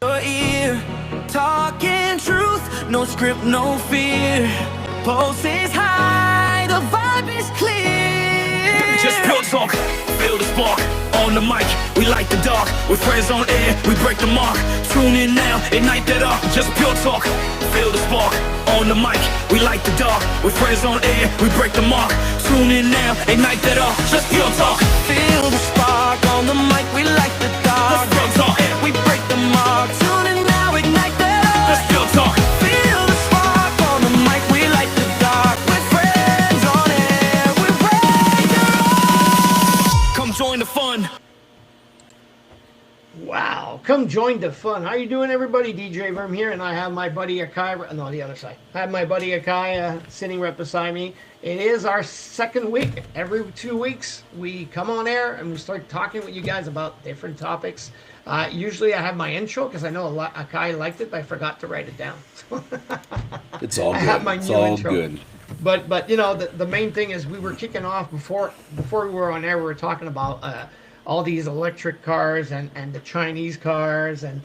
Your ear, talking truth, no script, no fear. Pulse is high, the vibe is clear. Just pure talk, feel the spark. On the mic, we light the dark. With friends on air, we break the mark. Tune in now, ignite that arc. Just pure talk, feel the spark. On the mic, we light the dark. With friends on air, we break the mark. Tune in now, ignite that arc. Just pure talk. Feel the spark on the mic, we light the dark. Just pure talk. We break the mark. Tune in now, ignite that arc. Just pure talk. Feel the spark on the mic, we light the dark. With friends on air, we break the arc. Come join the fun. Wow, come join the fun. How you doing, everybody? DJ Verm here, and I have my buddy Akai, no, the other side. I have my buddy Akai sitting right beside me. It is our second week. Every 2 weeks, we come on air and we start talking with you guys about different topics. Usually I have my intro because I know Akai liked it, but I forgot to write it down. It's all good. I have my It's new all intro. good. But you know, the main thing is we were kicking off before we were on air. We were talking about all these electric cars and the Chinese cars and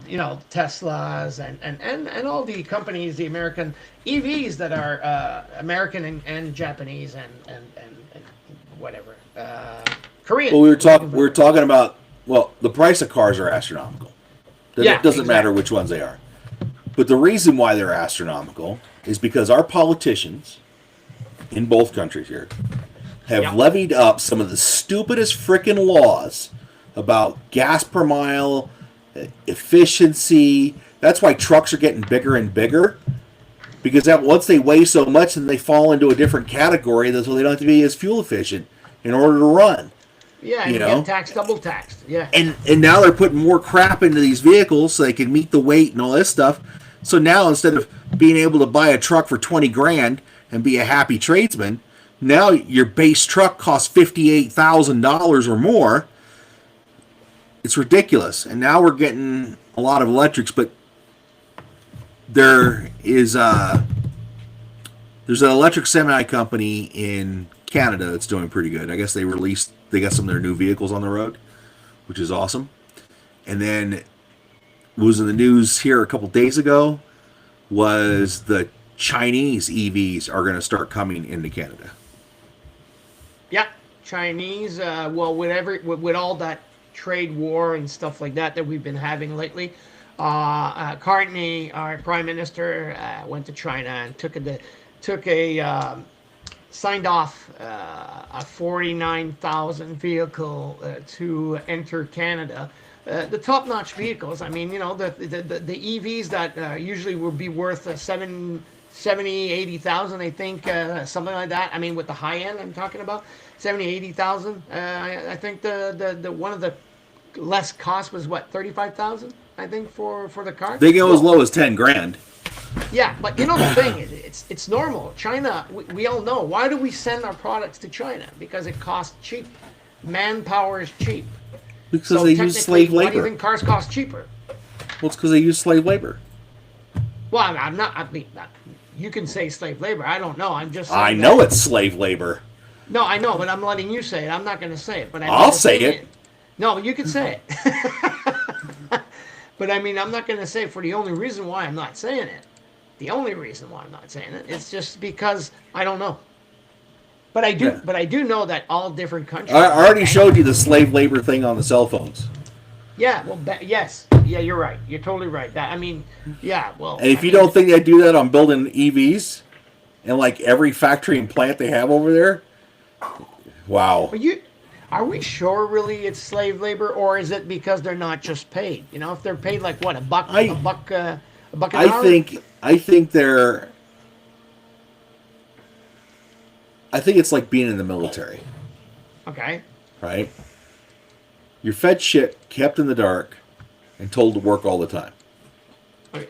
you know, Teslas and all the companies, the American EVs that are American and Japanese and whatever Korean. Well, we were talking about, well, the price of cars are astronomical. It doesn't matter which ones they are. But the reason why they're astronomical is because our politicians in both countries here have levied up some of the stupidest freaking laws about gas per mile, efficiency. That's why trucks are getting bigger and bigger. Because once they weigh so much, then they fall into a different category, so they don't have to be as fuel efficient in order to run. Yeah, and you get taxed, double taxed. Yeah. And now they're putting more crap into these vehicles so they can meet the weight and all this stuff. So now instead of being able to buy a truck for 20 grand and be a happy tradesman, now your base truck costs $58,000 or more. It's ridiculous. And now we're getting a lot of electrics, but there's an electric semi company in Canada that's doing pretty good. I guess they got some of their new vehicles on the road, which is awesome. And then what was in the news here a couple days ago was the Chinese EVs are going to start coming into Canada. Yeah, Chinese. Well, with all that trade war and stuff like that we've been having lately, Carney, our prime minister, went to China and signed off a 49,000 vehicle to enter Canada. The top-notch vehicles. I mean, you know, the EVs that usually would be worth 70, 80,000, I think, something like that. I mean, with the high end, I'm talking about 70, 80,000. I think the one of the less cost was what, 35,000. I think for the car. They go as low as 10 grand. Yeah, but you know the thing is, it's normal. China, we all know. Why do we send our products to China? Because it costs cheap. Manpower is cheap. Because they use slave labor. Why do you think cars cost cheaper? Well, it's because they use slave labor. Well, I'm not. I mean, you can say slave labor. I don't know. I'm just. I know it's slave labor. No, I know, but I'm letting you say it. I'm not going to say it. But I'll say it. No, you can say it. But I mean, I'm not going to say it for the only reason why I'm not saying it. The only reason why I'm not saying it, it's just because I don't know. But I do. Yeah. But I do know that all different countries. I already showed you the slave labor thing on the cell phones. Yeah. Well, yes. Yeah, you're right. You're totally right. That I mean, yeah. Well. And if you don't think they do that on building EVs, and like every factory and plant they have over there, wow. But are we sure really it's slave labor, or is it because they're not just paid? You know, if they're paid like what, a buck an hour? I think it's like being in the military. Okay. Right? You're fed shit, kept in the dark, and told to work all the time.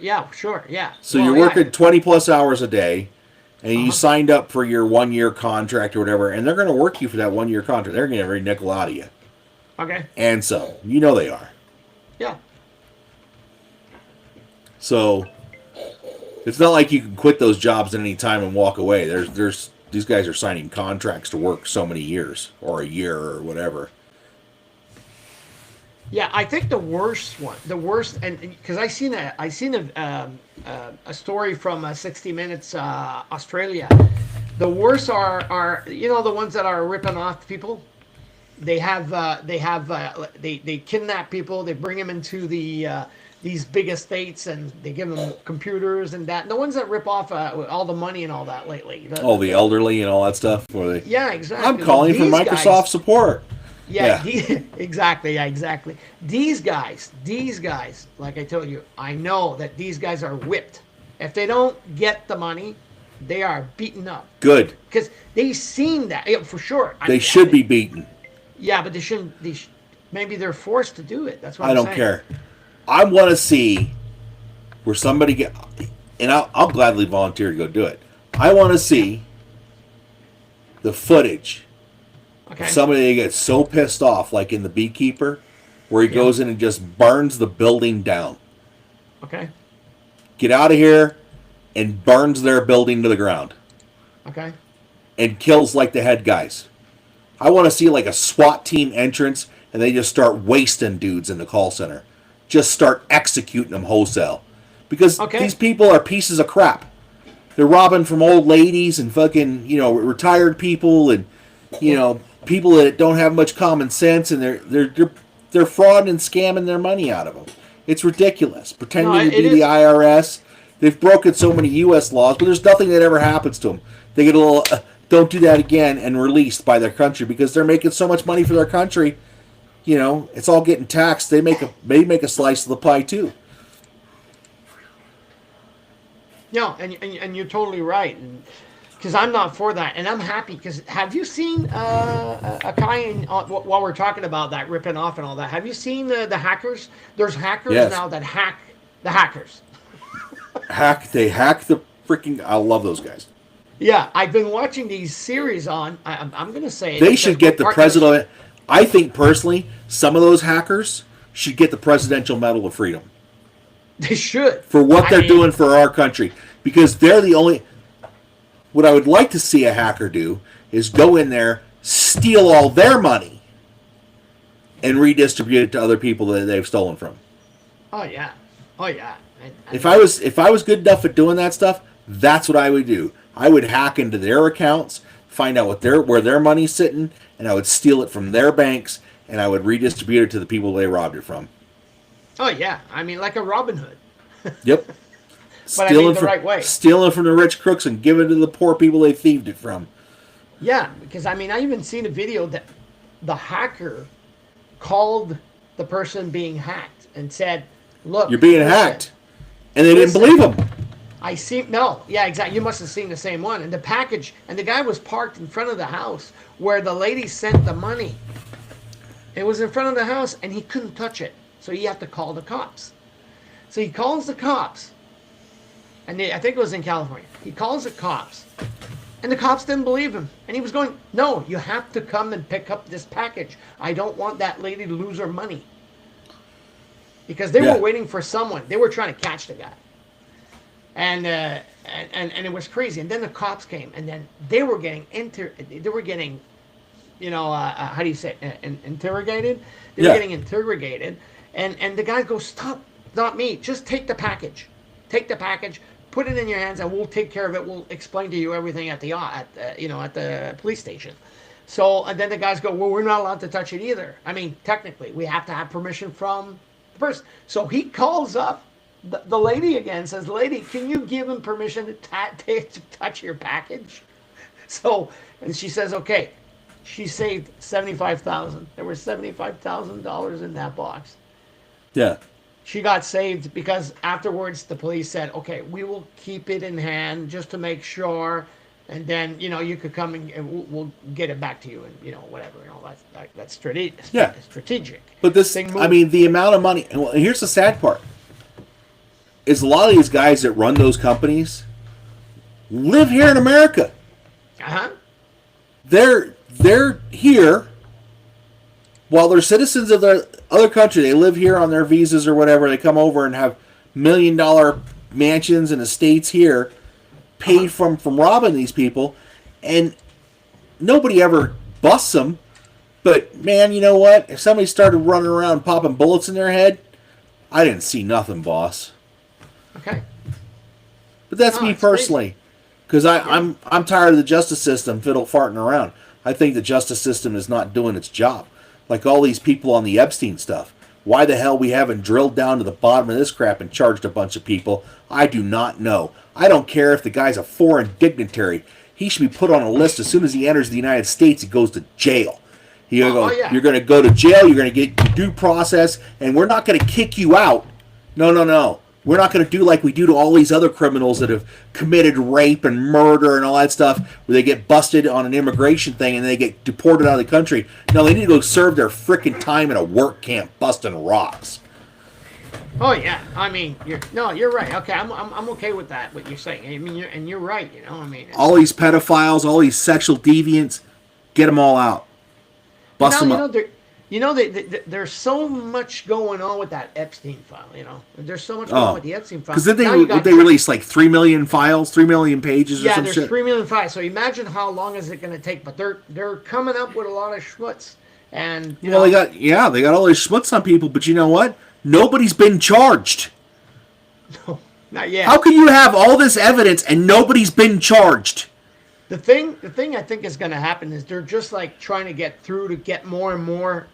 Yeah, sure, yeah. So you're working 20 plus hours a day, and you signed up for your 1 year contract or whatever, and they're going to work you for that 1 year contract. They're going to get every nickel out of you. Okay. And so, you know they are. Yeah. So, it's not like you can quit those jobs at any time and walk away. There's these guys are signing contracts to work so many years, or a year, or whatever. Yeah, I think the worst one, the worst, and because I seen a story from 60 Minutes Australia. The worst are the ones that are ripping off people. They kidnap people. They bring them into these big estates and they give them computers and that. And the ones that rip off all the money and all that lately. The elderly and all that stuff. Yeah, exactly. I'm calling for Microsoft guys, support. Yeah, exactly. Yeah, exactly. These guys, like I told you, I know that these guys are whipped. If they don't get the money, they are beaten up. Good. Because they've seen that, for sure. They should be beaten. Yeah, but they shouldn't. Maybe they're forced to do it. That's what I I'm don't saying. care. I want to see where somebody and I'll gladly volunteer to go do it. I want to see the footage. Okay. Somebody gets so pissed off, like in The Beekeeper, where he goes in and just burns the building down. Okay. Get out of here and burns their building to the ground. Okay. And kills like the head guys. I want to see like a SWAT team entrance and they just start wasting dudes in the call center. Just start executing them wholesale. Because these people are pieces of crap. They're robbing from old ladies and fucking, retired people and, people that don't have much common sense, and they're frauding and scamming their money out of them. It's ridiculous. Pretending to be the IRS. They've broken so many U.S. laws, but there's nothing that ever happens to them. They get a little, don't do that again, and released by their country because they're making so much money for their country. It's all getting taxed. They make a slice of the pie too. No, and you're totally right. Because I'm not for that, and I'm happy. Because have you seen while we're talking about that ripping off and all that? Have you seen the hackers? There's hackers now that hack the hackers. They hack the freaking. I love those guys. Yeah, I've been watching these series on. I'm going to say they should get the president. I think personally, some of those hackers should get the Presidential Medal of Freedom. They should for what they're doing for our country, because they're the only. What I would like to see a hacker do is go in there, steal all their money, and redistribute it to other people that they've stolen from. Oh yeah. If I was good enough at doing that stuff, that's what I would do. I would hack into their accounts, find out where their money's sitting, and I would steal it from their banks, and I would redistribute it to the people they robbed it from. Oh yeah, I mean like a Robin Hood. Yep. But the right way. Stealing from the rich crooks and giving it to the poor people they thieved it from. Yeah, because I even seen a video that the hacker called the person being hacked and said, "Look, you're being hacked," and they didn't believe him. Yeah, exactly. You must have seen the same one. And the package, and the guy was parked in front of the house where the lady sent the money. It was in front of the house, and he couldn't touch it, so he had to call the cops. So he calls the cops. And I think it was in California. He calls the cops, and the cops didn't believe him. And he was going, "No, you have to come and pick up this package. I don't want that lady to lose her money." Because they were waiting for someone. They were trying to catch the guy. And it was crazy. And then the cops came, and then they were getting how do you say it? Interrogated? They were getting interrogated. And the guy goes, "Stop, not me. Just take the package. Take the package. Put it in your hands, and we'll take care of it. We'll explain to you everything at the police station." So, and then the guys go, "Well, we're not allowed to touch it either. I mean, technically, we have to have permission from the person." So he calls up the lady again, says, "Lady, can you give him permission to touch your package?" So, and she says, "Okay." She saved $75,000. There were $75,000 in that box. Yeah. She got saved because afterwards the police said, "Okay, we will keep it in hand just to make sure, and then you could come and we'll get it back to you, and whatever, that's strategic." Yeah. Strategic. But the amount of money. Well, here's the sad part: is a lot of these guys that run those companies live here in America. They're here while they're citizens of the other country. They live here on their visas or whatever. They come over and have $1 million mansions and estates here, paid from robbing these people, and nobody ever busts them. But man, you know what? If somebody started running around popping bullets in their head, I didn't see nothing, boss. Okay. But that's No, me it's crazy. personally, because I'm tired of the justice system fiddle farting around. I think the justice system is not doing its job. Like all these people on the Epstein stuff. Why the hell we haven't drilled down to the bottom of this crap and charged a bunch of people, I do not know. I don't care if the guy's a foreign dignitary. He should be put on a list as soon as he enters the United States. He goes to jail. You're going to go to jail. You're going to get due process, and we're not going to kick you out. No. We're not going to do like we do to all these other criminals that have committed rape and murder and all that stuff, where they get busted on an immigration thing and they get deported out of the country. No, they need to go serve their frickin' time in a work camp busting rocks. Oh yeah, I mean, you're right. Okay, I'm okay with that. What you're saying, I mean, you're right. You know, I mean, All these pedophiles, all these sexual deviants, get them all out. Bust them up. There's so much going on with that Epstein file. You know, there's so much going on with the Epstein file. Because then Now you got- they release like 3 million files, 3 million pages or Yeah, some there's shit. 3 million files. So imagine how long is it going to take? But they're coming up with a lot of schmutz, and you know, Well, they got all this schmutz on people, but you know what? Nobody's been charged. not yet. How can you have all this evidence and nobody's been charged? The thing I think is going to happen is they're just like trying to get through to get more and more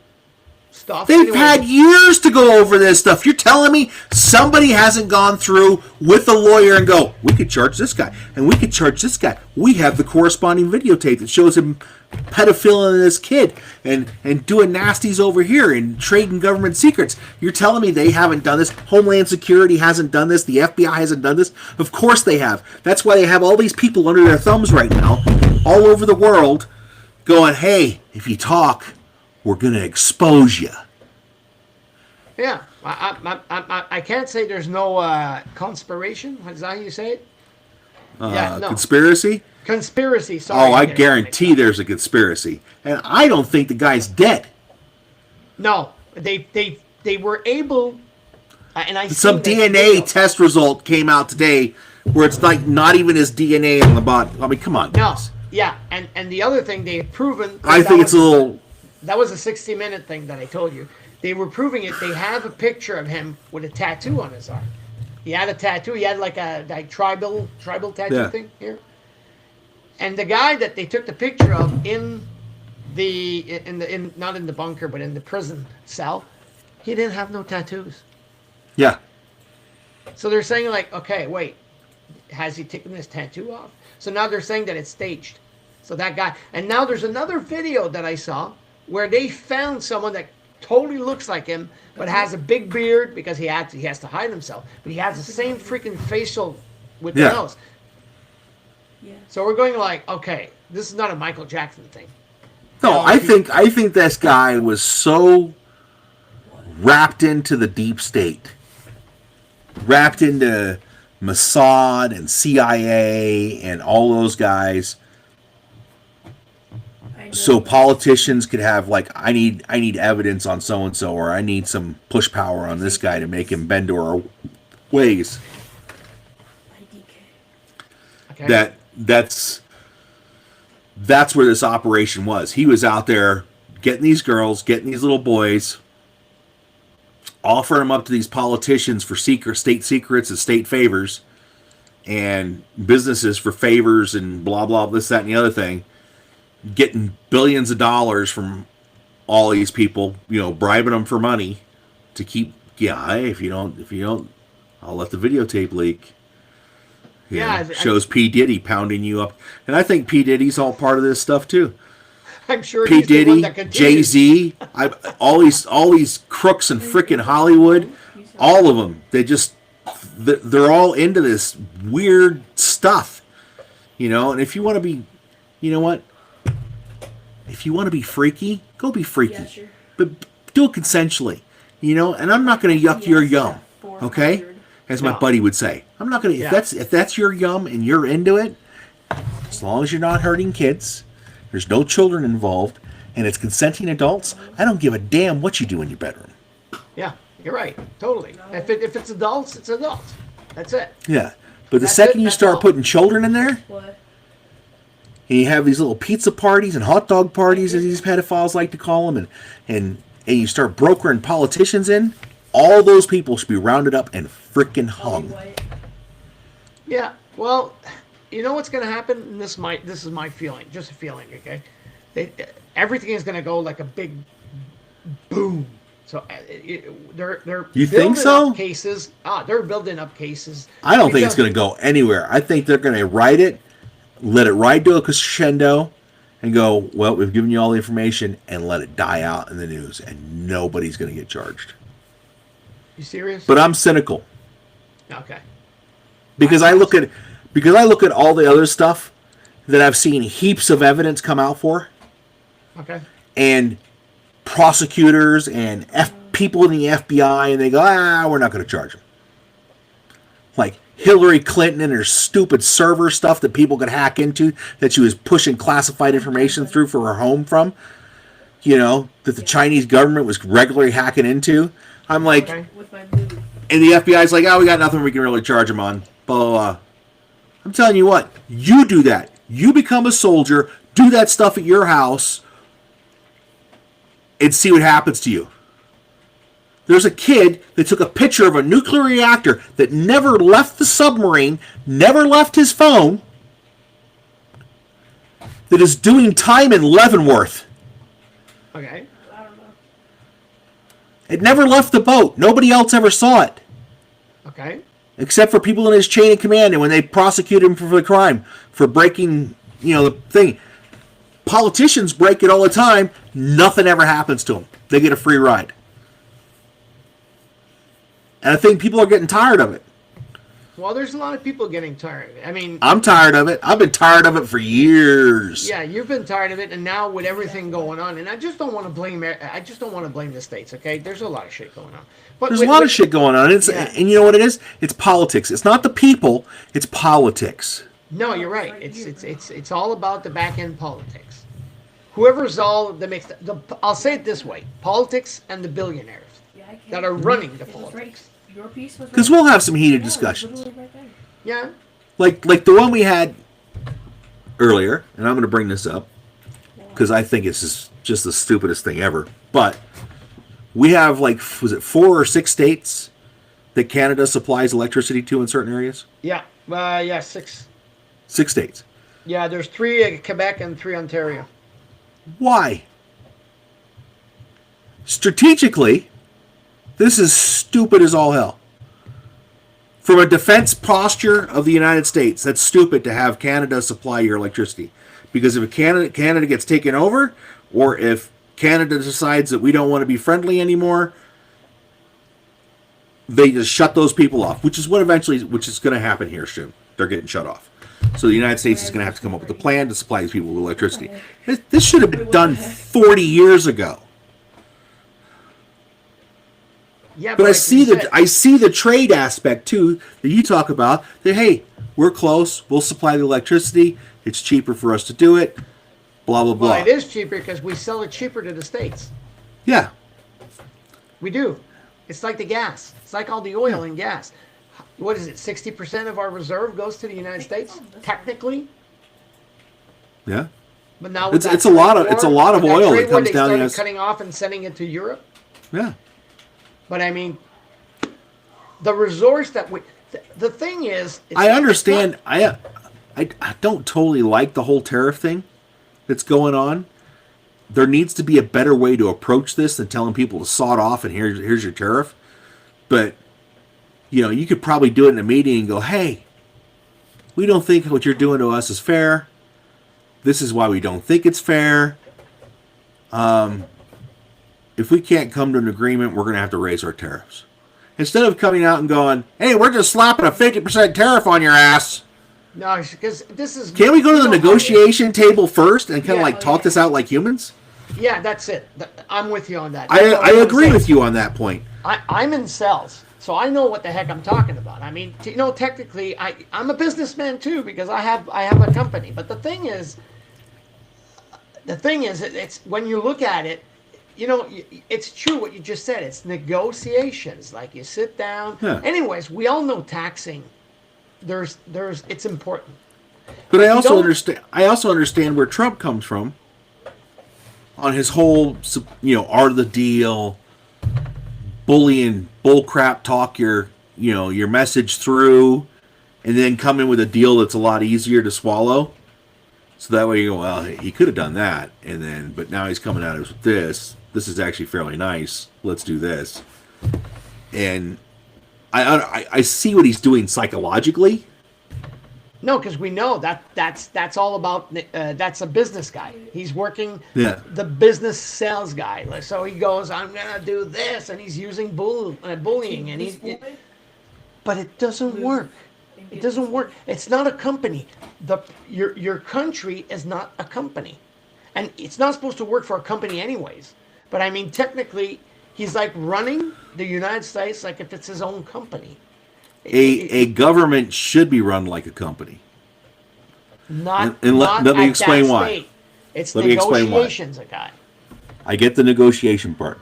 stuff. They've Anyway, had years to go over this stuff. You're telling me somebody hasn't gone through with a lawyer and go, we could charge this guy, and we could charge this guy. We have the corresponding videotape that shows him pedophiling this kid and doing nasties over here and trading government secrets. You're telling me they haven't done this? Homeland Security hasn't done this? The FBI hasn't done this? Of course they have. That's why they have all these people under their thumbs right now, all over the world, going, hey, if you talk, we're going to expose you. Yeah, I can't say there's no conspiration. Is that how you say it? Yeah, no. Conspiracy? Conspiracy. Sorry. Oh, I get it guarantee mixed up. there's a conspiracy. And I don't think the guy's dead. No, they were able, and I Some seen this DNA video. test result came out today where it's like not even his DNA on the body. I mean, come on. No, guys. yeah, and the other thing they've proven. I think it's a little... That was a 60-minute thing that I told you. They were proving it. They have a picture of him with a tattoo on his arm. He had a tattoo. He had like a tribal tattoo thing here. And the guy that they took the picture of in not in the bunker but in the prison cell, he didn't have no tattoos. Yeah. So they're saying like, okay, wait, has he taken his tattoo off? So now they're saying that it's staged. So that guy, and now there's another video that I saw where they found someone that totally looks like him, but has a big beard because he has to hide himself. But he has the same freaking facial with the Yeah. nose. So we're going like, okay, this is not a Michael Jackson thing. No, I think this guy was so wrapped into the deep state, wrapped into Mossad and CIA and all those guys, so politicians could have like, I need evidence on so and so, or I need some push power on this guy to make him bend to our ways. Okay. That's where this operation was. He was out there getting these girls, getting these little boys, offering them up to these politicians for state secrets and state favors, and businesses for favors and blah blah this that and the other thing, getting billions of dollars from all these people, you know, bribing them for money to keep. Yeah, hey, if you don't, I'll let the videotape leak. Yeah, Shows P. Diddy pounding you up. And I think P. Diddy's all part of this stuff too. I'm sure P. he's the one Diddy, that continues. Jay-Z, all these crooks in freaking Hollywood, all of them, they're all into this weird stuff. You know, and if you want to be, you know what? If you want to be freaky, go be freaky. Yeah, sure. But do it consensually. You know, and I'm not going to yuck your yum. Okay? As my No. buddy would say. I'm not going to, Yeah. if that's your yum and you're into it, as long as you're not hurting kids, there's no children involved, and it's consenting adults, I don't give a damn what you do in your bedroom. Yeah, you're right. Totally. If it's adults, it's adults. That's it. Yeah. But the That's second it, you that's start all. putting children in there, What? And you have these little pizza parties and hot dog parties, as these pedophiles like to call them, and you start brokering politicians in. All those people should be rounded up and frickin' hung. Yeah. Well, you know what's going to happen? And this is my feeling, just a feeling. Okay, everything is going to go like a big boom. So they're You think building so? up cases. They're building up cases. I don't think because- it's going to go anywhere. I think they're going to write it, let it ride to a crescendo, and go, well, we've given you all the information, and let it die out in the news, and nobody's going to get charged. You serious? But I'm cynical Okay. because I look at all the other stuff that I've seen heaps of evidence come out for, Okay. and prosecutors and people in the FBI, and they go, we're not going to charge them. Like Hillary Clinton and her stupid server stuff that people could hack into, that she was pushing classified information through for her home from, that the Chinese government was regularly hacking into. I'm like, Okay. and the FBI's like, we got nothing we can really charge them on, blah, blah, blah. I'm telling you what, you do that. You become a soldier, do that stuff at your house, and see what happens to you. There's a kid that took a picture of a nuclear reactor that never left the submarine, never left his phone, that is doing time in Leavenworth. Okay. It never left the boat. Nobody else ever saw it, Okay. except for people in his chain of command, and when they prosecuted him for the crime, for breaking, the thing. Politicians break it all the time. Nothing ever happens to them. They get a free ride. And I think people are getting tired of it. Well, there's a lot of people getting tired. I mean, I'm tired of it. I've been tired of it for years. yeah, you've been tired of it, and now with everything going on, and I just don't want to blame. I just don't want to blame the states. Okay, there's a lot of shit going on. But There's a lot of shit going on. Yeah. And you know what it is? It's politics. It's not the people. It's politics. No, you're right. It's all about the back end politics. Whoever's all the mix. I'll say it this way: politics and the billionaires that are running the politics. Because we'll have some heated discussions. Yeah. Like the one we had earlier, and I'm going to bring this up because I think it's just the stupidest thing ever. But we have, was it 4 or 6 states that Canada supplies electricity to in certain areas? Yeah. Yeah. 6. 6 states. Yeah. There's 3 Quebec and 3 Ontario. Why? Strategically, this is stupid as all hell. From a defense posture of the United States, that's stupid to have Canada supply your electricity. Because if Canada gets taken over, or if Canada decides that we don't want to be friendly anymore, they just shut those people off, which is going to happen here soon. They're getting shut off. So the United States is going to have to come up with a plan to supply these people with electricity. This should have been done 40 years ago. Yeah. But like I see the trade aspect too that you talk about. That hey, we're close. We'll supply the electricity. It's cheaper for us to do it. Blah blah blah. Well, it is cheaper because we sell it cheaper to the states. Yeah. We do. It's like the gas. It's like all the oil and gas. What is it? 60% of our reserve goes to the United States, technically. Yeah. But now with It's a lot of oil that comes down the Started US. cutting off and sending it to Europe. Yeah. But I mean, the resource that the thing is, I understand. I don't totally like the whole tariff thing that's going on. There needs to be a better way to approach this than telling people to saw it off and here's your tariff. But you could probably do it in a meeting and go, hey, we don't think what you're doing to us is fair. This is why we don't think it's fair. If we can't come to an agreement, we're going to have to raise our tariffs. Instead of coming out and going, hey, we're just slapping a 50% tariff on your ass. no, because this is. Can't we go to the negotiation table first and kind of Yeah. talk this out like humans? Yeah, that's it. I'm with you on that. I agree with you on that point. I'm in sales, so I know what the heck I'm talking about. I mean, technically, I'm a businessman too because I have a company. But the thing is, it's when you look at it, it's true what you just said. It's negotiations. Like you sit down. Yeah. Anyways, we all know taxing. It's important. But I You also don't- understand. I also understand where Trump comes from on his whole, art of the deal, bullying, bullcrap talk your message through, and then come in with a deal that's a lot easier to swallow. So that way you go, well, he could have done that, but now he's coming at us with this. This is actually fairly nice. Let's do this. And I see what he's doing psychologically. No, because we know that's all about. That's a business guy. He's working the business sales guy. So he goes, "I'm gonna do this," and he's using bullying, and but it doesn't work. It doesn't work. It's not a company. Your country is not a company, and it's not supposed to work for a company anyways. But I mean, technically, he's like running the United States like if it's his own company. A government should be run like a company. Not. Let me explain why. State. It's Let me explain why. negotiations, a guy. I get the negotiation part,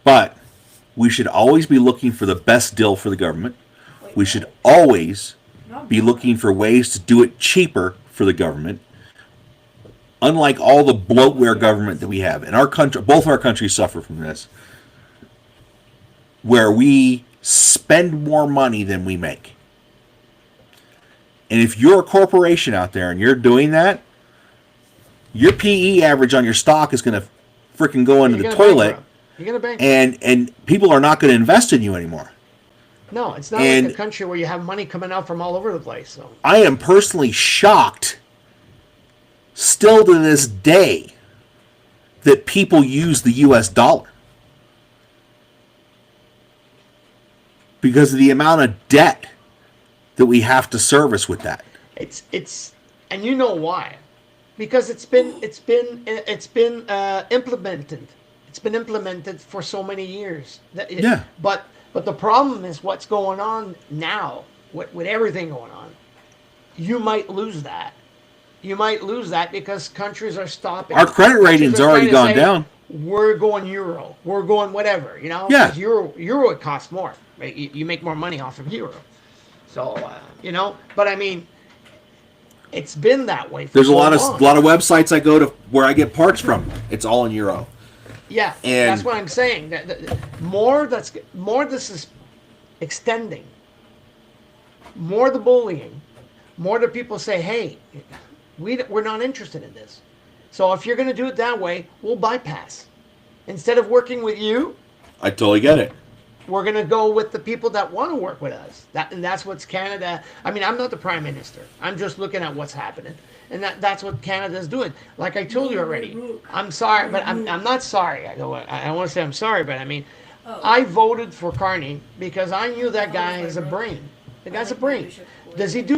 but we should always be looking for the best deal for the government. We should always be looking for ways to do it cheaper for the government. Unlike all the bloatware government that we have in our country, both our countries suffer from this, where we spend more money than we make. And if you're a corporation out there and you're doing that, your PE average on your stock is going to freaking go into the toilet. You're going to bankrupt. And people are not going to invest in you anymore. No, it's not like a country where you have money coming out from all over the place. So I am personally shocked, still to this day, that people use the U.S. dollar. Because of the amount of debt that we have to service with that. It's and you know why? Because it's been implemented. It's been implemented for so many years. Yeah. But the problem is what's going on now with everything going on. You might lose that. You might lose that because countries are stopping. Our credit rating's already gone down. We're going euro. We're going whatever. Yeah. 'Cause euro it costs more. Right? You make more money off of euro. So but I mean, it's been that way. There's a lot of websites I go to where I get parts from. It's all in euro. Yeah, and that's what I'm saying. More this is extending. More the bullying. More the people say, hey, we're not interested in this. So if you're going to do it that way, we'll bypass. Instead of working with you, I totally get it. We're going to go with the people that want to work with us. And that's what's Canada. I mean, I'm not the prime minister. I'm just looking at what's happening. And that's what Canada's doing. Like I told you already, I'm sorry, but I'm not sorry. I don't want to say I'm sorry, but I mean, I voted for Carney because I knew that guy has a brain. The guy's a brain. Does he do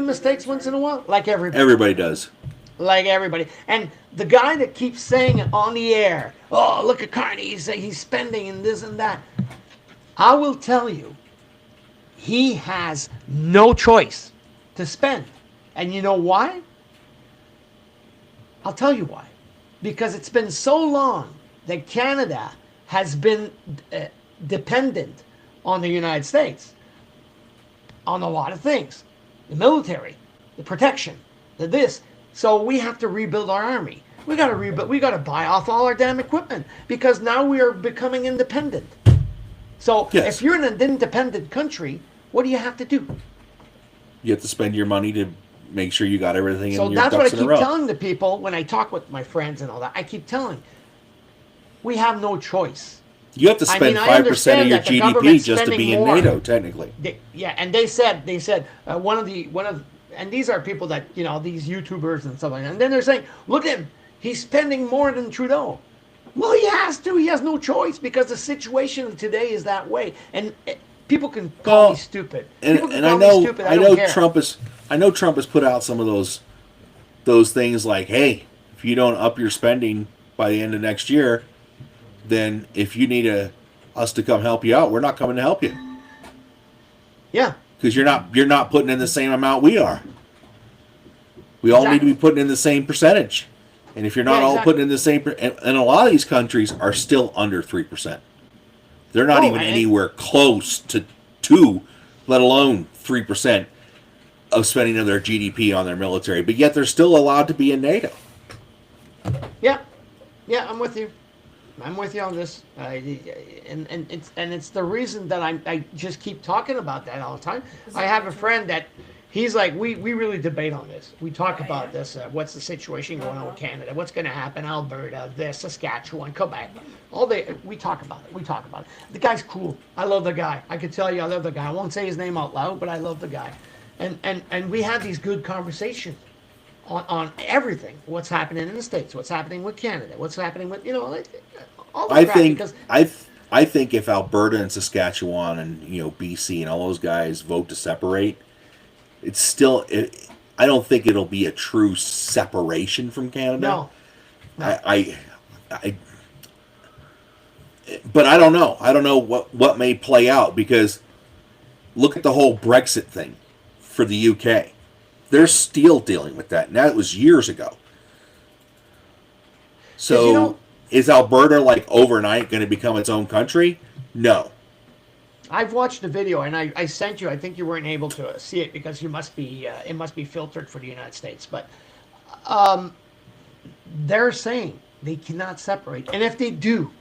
mistakes once in a while? Like everybody. Everybody does. Like everybody. And the guy that keeps saying it on the air, oh, look at Carney, he's spending and this and that. I will tell you, he has no choice to spend. And you know why? I'll tell you why. Because it's been so long that Canada has been dependent on the United States on a lot of things. The military, the protection, the this. So we have to rebuild our army. We got to rebuild. We got to buy off all our damn equipment because now we are becoming independent. So if you're in an independent country, what do you have to do? You have to spend your money to make sure you got everything in your ducks in a row. So that's what I keep telling the people when I talk with my friends and all that. I keep telling, we have no choice. You have to spend 5% of your GDP just to be in NATO, technically. And they said and these are people that these YouTubers and stuff like that. And then they're saying, look at him, he's spending more than Trudeau. Well, he has to. He has no choice because the situation today is that way. And people can call me stupid. I know Trump has put out some of those things like, hey, if you don't up your spending by the end of next year, then if you need us to come help you out, we're not coming to help you. Yeah. Because you're not putting in the same amount we are. We all need to be putting in the same percentage. And if you're not all putting in the same, and a lot of these countries are still under 3%. They're not even anywhere close to 2, let alone 3%. of spending of their GDP on their military, but yet they're still allowed to be in NATO. Yeah, yeah, I'm with you. I'm with you on this, and it's the reason that I just keep talking about that all the time. I have a friend that he's like, we really debate on this. We talk about this. What's the situation going on with Canada? What's going to happen? Alberta, this, Saskatchewan, Quebec. All day we talk about it. We talk about it. The guy's cool. I love the guy. I can tell you, I love the guy. I won't say his name out loud, but I love the guy. And we have these good conversations on everything. What's happening in the States? What's happening with Canada? What's happening with all the crap, because I think if Alberta and Saskatchewan and BC and all those guys vote to separate, it's still. I don't think it'll be a true separation from Canada. No. But I don't know. I don't know what may play out, because look at the whole Brexit thing for the UK. They're still dealing with that, and that was years ago. So is Alberta like overnight going to become its own country? No. I've watched the video, and I sent you. I think you weren't able to see it because it must be filtered for the United States. But they're saying they cannot separate, and if they do,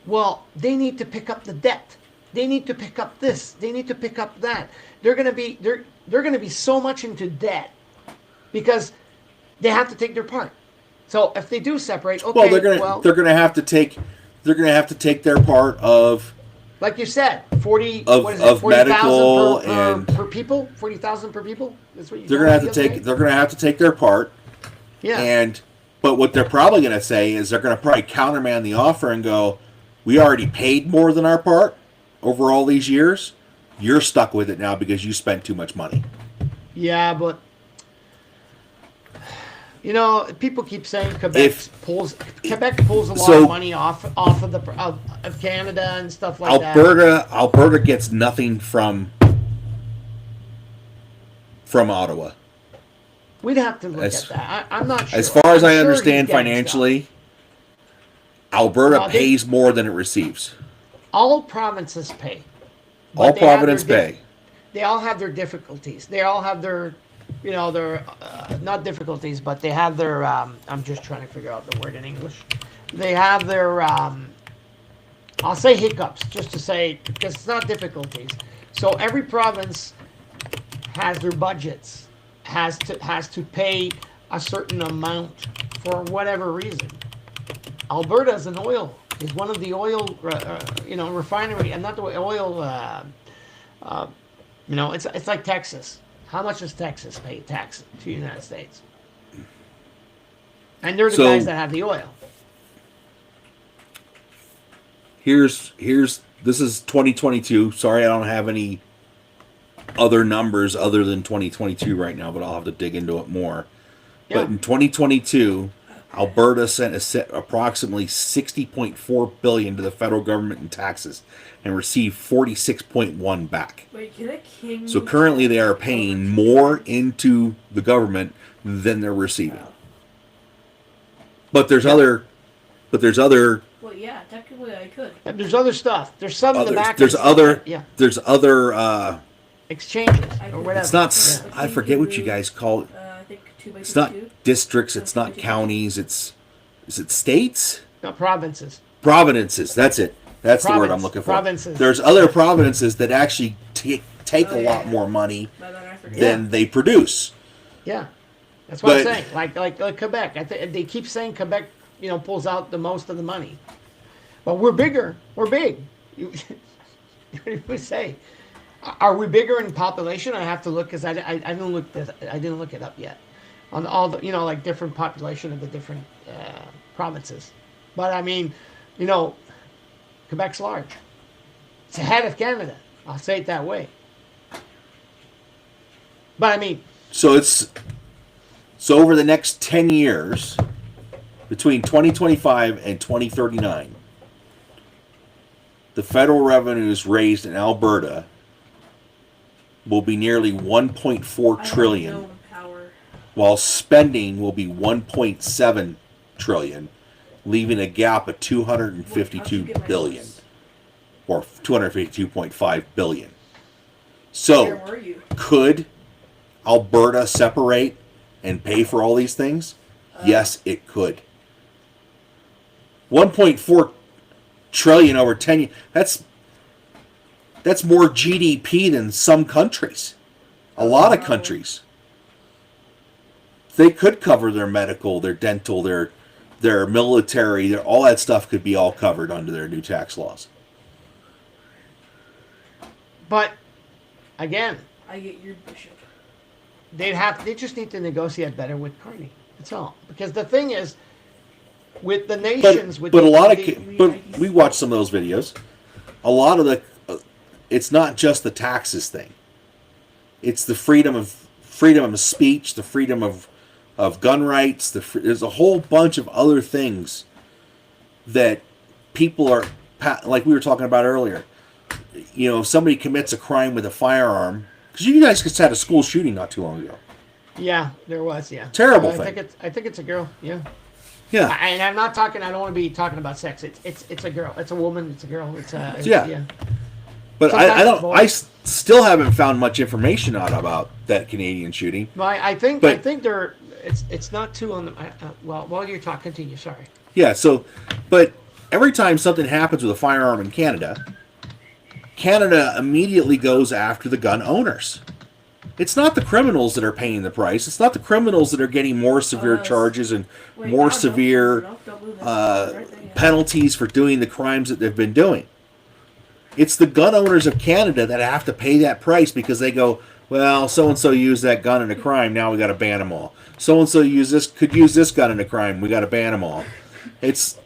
well, they need to pick up the debt. They need to pick up this. They need to pick up that. They're going to be so much into debt because they have to take their part. So if they do separate, okay, they're going to have to take their part of, like you said, 40 medical per people, 40,000 per people. That's what they're going to have to take their part. Yeah. But what they're probably going to say is they're going to probably countermand the offer and go, "We already paid more than our part over all these years. You're stuck with it now because you spent too much money." Yeah, but people keep saying Quebec pulls a lot of money off of Canada and stuff like that. Alberta gets nothing from Ottawa. We'd have to look at that. I'm not sure. As far as I sure understand financially, Alberta pays more than it receives. All provinces pay. All provinces pay. They all have their difficulties. They all have their not difficulties, but they have their. I'm just trying to figure out the word in English. They have their. I'll say hiccups, just to say, because it's not difficulties. So every province has their budgets, has to pay a certain amount for whatever reason. Alberta is one of the oil, refinery, and not the oil. It's like Texas. How much does Texas pay tax to the United States? And they're the guys that have the oil. This is 2022. Sorry, I don't have any other numbers other than 2022 right now, but I'll have to dig into it more. Yeah. But in 2022, Alberta sent approximately $60.4 billion to the federal government in taxes and received $46.1 back. Wait, can a king? So currently they are paying more into the government than they're receiving. Wow. But there's other. Well, yeah, technically I could. There's other stuff. There's some in the back. There's other. Exchanges or whatever. It's not. Yeah. I forget what you guys call it. I think 2 it's not districts. It's not counties. Is it states? No, provinces. Provinces. That's it. That's the word I'm looking for. Provinces. There's other provinces that actually take a lot more money than they produce. Yeah, that's what I'm saying. Like Quebec. They keep saying Quebec, pulls out the most of the money, but we're bigger. We're big. What do you say? Are we bigger in population? I have to look because I didn't look it up yet on all the like different population of the different provinces. But I mean, Quebec's large. It's ahead of Canada. I'll say it that way. But I mean, so over the next 10 years, between 2025 and 2039, the federal revenues raised in Alberta will be nearly 1.4 trillion, while spending will be 1.7 trillion, leaving a gap of 252 billion, or 252.5 billion. So, Where were you? could Alberta separate and pay for all these things? Yes, it could. 1.4 trillion over 10 years. That's more GDP than some countries. A lot of countries. They could cover their medical, their dental, their military, all that stuff could be all covered under their new tax laws. But again, I get your bishop. they just need to negotiate better with Carney. That's all. Because the thing is, with the nations, But a lot of the- but we watched some of those videos. A lot of the it's not just the taxes thing. It's the freedom of speech, the freedom of gun rights. There's a whole bunch of other things that people are, like we were talking about earlier. You know, if somebody commits a crime with a firearm, because you guys just had a school shooting not too long ago. yeah, there was, yeah. Terrible I thing. think it's a girl, yeah. Yeah. And I'm not talking. I don't want to be talking about sex. It's a girl. It's a woman. It's a girl. Yeah. But still haven't found much information out about that Canadian shooting. Well, I think But- they're. It's not too on the. Well, while you're talking, continue. Sorry. Yeah, so, but every time something happens with a firearm in Canada, Canada immediately goes after the gun owners. It's not the criminals that are paying the price. It's not the criminals that are getting more severe charges and Wait, more no, severe don't move that. Right there, yeah. penalties for doing the crimes that they've been doing. It's the gun owners of Canada that have to pay that price because they go, well, so-and-so used that gun in a crime, now we got to ban them all. So-and-so could use this gun in a crime, we got to ban them all. It's,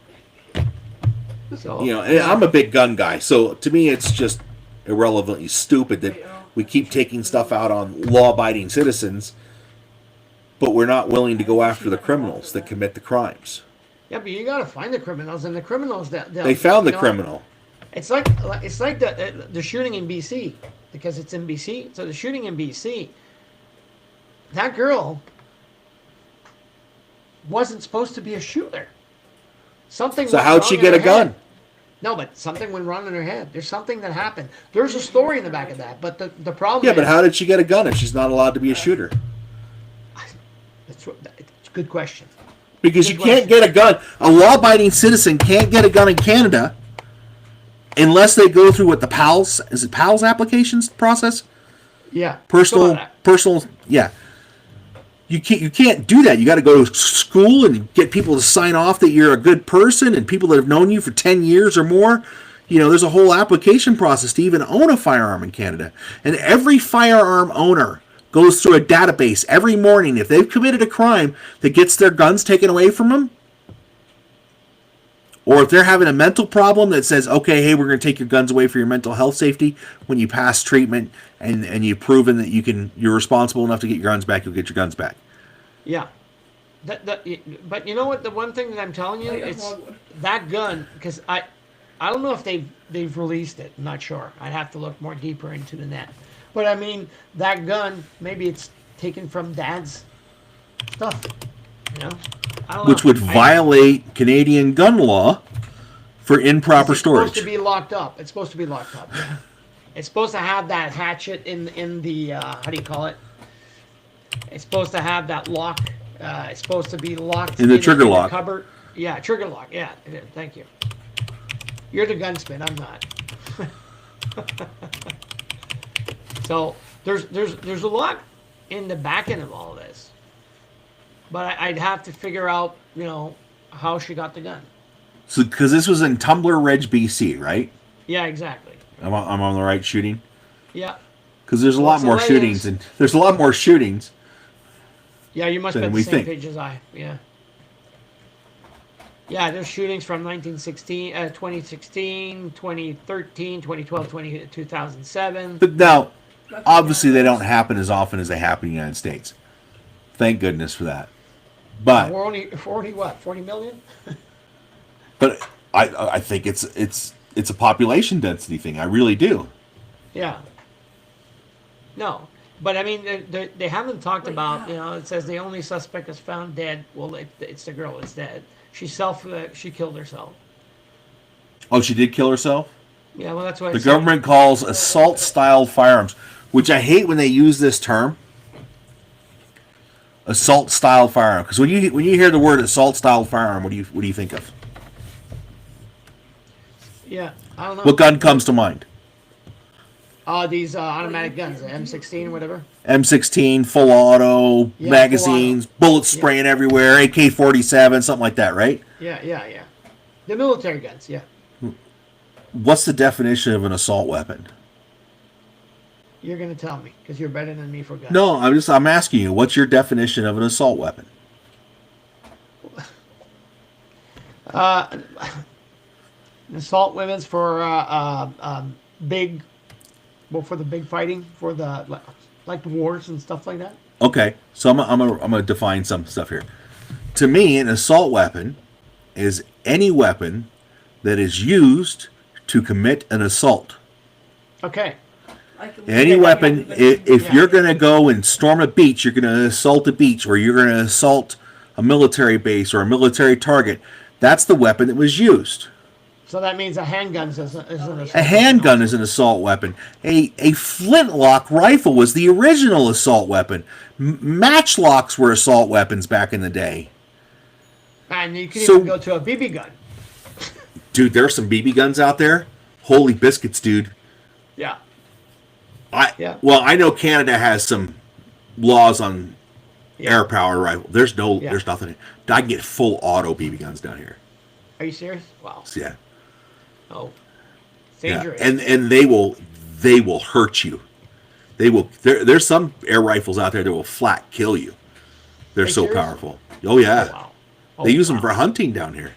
So you know, and I'm a big gun guy, so to me it's just irrelevantly stupid that we keep taking stuff out on law-abiding citizens, but we're not willing to go after the criminals that commit the crimes. yeah, but you got to find the criminals, and the criminals that They found the you know, criminal. It's like the shooting in BC, because it's in BC. So the shooting in BC, that girl wasn't supposed to be a shooter. Something. So went how'd wrong she in get her a gun? head. No, but something went wrong in her head. There's something that happened. There's a story in the back of that. But the problem Yeah, is, but how did she get a gun if she's not allowed to be a shooter? it's a good question. Because you Good can't question. get a gun. A law-abiding citizen can't get a gun in Canada unless they go through what the PALS, is it PALS applications process? Yeah. Personal, yeah. You can't do that. You got to go to school and get people to sign off that you're a good person, and people that have known you for 10 years or more. You know, there's a whole application process to even own a firearm in Canada. And every firearm owner goes through a database every morning. If they've committed a crime that gets their guns taken away from them, or if they're having a mental problem that says, okay, hey, we're going to take your guns away for your mental health safety, when you pass treatment and you've proven that you're responsible enough to get your guns back, you'll get your guns back. Yeah. But you know what? The one thing that I'm telling you, Like a it's hardwood. that gun, because I don't know if they've released it. I'm not sure. I'd have to look more deeper into the net. But I mean, that gun, maybe it's taken from Dad's stuff. You know, I don't Which know. would violate Canadian gun law for improper It's storage. supposed to be locked up. It's supposed to be locked up. Yeah. It's supposed to have that hatchet in the how do you call it? It's supposed to have that lock. It's supposed to be locked In the trigger lock. cupboard. Yeah, trigger lock. Yeah, thank you. You're the gunsmith. I'm not. So there's a lot in the back end of all this, but I'd have to figure out, you know, how she got the gun. So, because this was in Tumbler Ridge, BC, right? Yeah, exactly. I'm on the right shooting? Yeah. Because there's a lot so more that shootings. is- And there's a lot more shootings. Yeah, you must be Than on we the same think. page as I. Yeah. Yeah, there's shootings from 2016, 2013, 2012, 2007. But now, obviously, they don't happen as often as they happen in the United States. Thank goodness for that. But We're only 40 what? 40 million? but I think it's a population density thing. I really do. Yeah. No, but I mean, they haven't talked about. yeah. You know, it says the only suspect is found dead. Well, it's the girl that's dead. She killed herself. Oh, she did kill herself? Yeah, well, that's why The government calls assault-style firearms. which I hate when they use this term, assault style firearm. Because when you hear the word assault style firearm, what do you think of? Yeah, I don't know. What gun comes to mind? These automatic guns, the M16, whatever. M16, full auto, Yeah, magazines, full auto. bullets Yeah. spraying everywhere, AK-47, something like that, right? Yeah. The military guns, yeah. What's the definition of an assault weapon? You're gonna tell me because you're better than me for guns. No, I'm asking you, what's your definition of an assault weapon? An assault weapons for big, well, for the big fighting, for the like wars and stuff like that. Okay, so I'm gonna define some stuff here. To me, an assault weapon is any weapon that is used to commit an assault. Okay. Any Yeah, weapon, if Yeah. you're going to go and storm a beach, you're going to assault a beach, or you're going to assault a military base or a military target, that's the weapon that was used. So that means a handgun is an assault. A handgun is an assault weapon. A flintlock rifle was the original assault weapon. Matchlocks were assault weapons back in the day. And you can So- even go to a BB gun. Dude, there are some BB guns out there. Holy biscuits, dude. Yeah. Yeah. Well, I know Canada has some laws on Yeah. air power rifle. There's Yeah. nothing. I can get full auto BB guns down here. Are you serious? Wow. So, yeah. Oh. It's Yeah. dangerous. And they will hurt you. They will there's some air rifles out there that will flat kill you. They're Are you so serious? powerful. Oh yeah. Oh, wow. They use them wow. for hunting down here.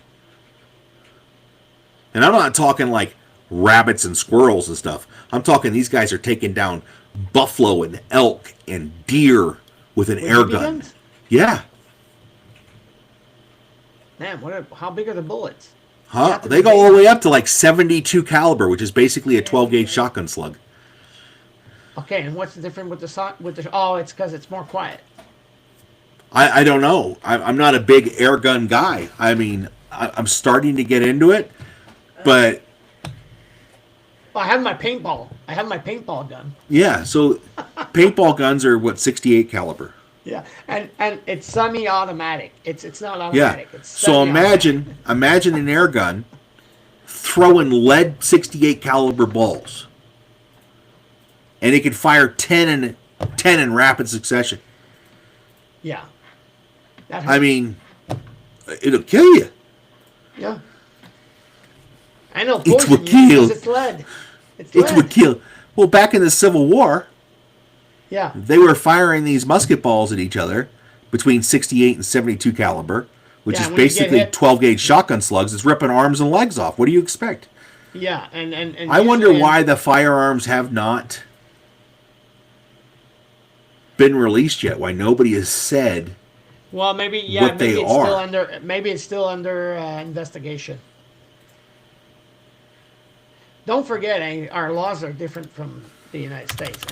And I'm not talking like rabbits and squirrels and stuff. I'm talking these guys are taking down buffalo and elk and deer with an With air BB gun. guns? Yeah. Man, how big are the bullets? Huh? have to They be go big. all the way up to like 72 caliber, which is basically a 12 gauge shotgun slug. Okay, and what's the difference with the? Oh, it's because it's more quiet. I don't know. I'm not a big air gun guy. I mean, I'm starting to get into it, but Well, I have my paintball. I have my paintball gun. yeah. So paintball guns are what 68 caliber. Yeah, and it's semi-automatic. It's not Yeah. automatic. It's So semi-automatic. imagine an air gun throwing lead 68 caliber balls, and it can fire 10 in rapid succession. Yeah. That I hurts. mean, it'll kill you. Yeah. I know. It Poison will you kill. because it's lead. It's It lead. would kill. Well, back in the Civil War, Yeah. they were firing these musket balls at each other between 68 and 72 caliber, which Yeah, is when you get basically hit- 12 gauge shotgun slugs. It's ripping arms and legs off. What do you expect? Yeah, and I wonder usually- why the firearms have not been released yet. Why nobody has said. Well, maybe yeah. what Maybe they it's still are. under. Maybe it's still under investigation. Don't forget, our laws are different from the United States.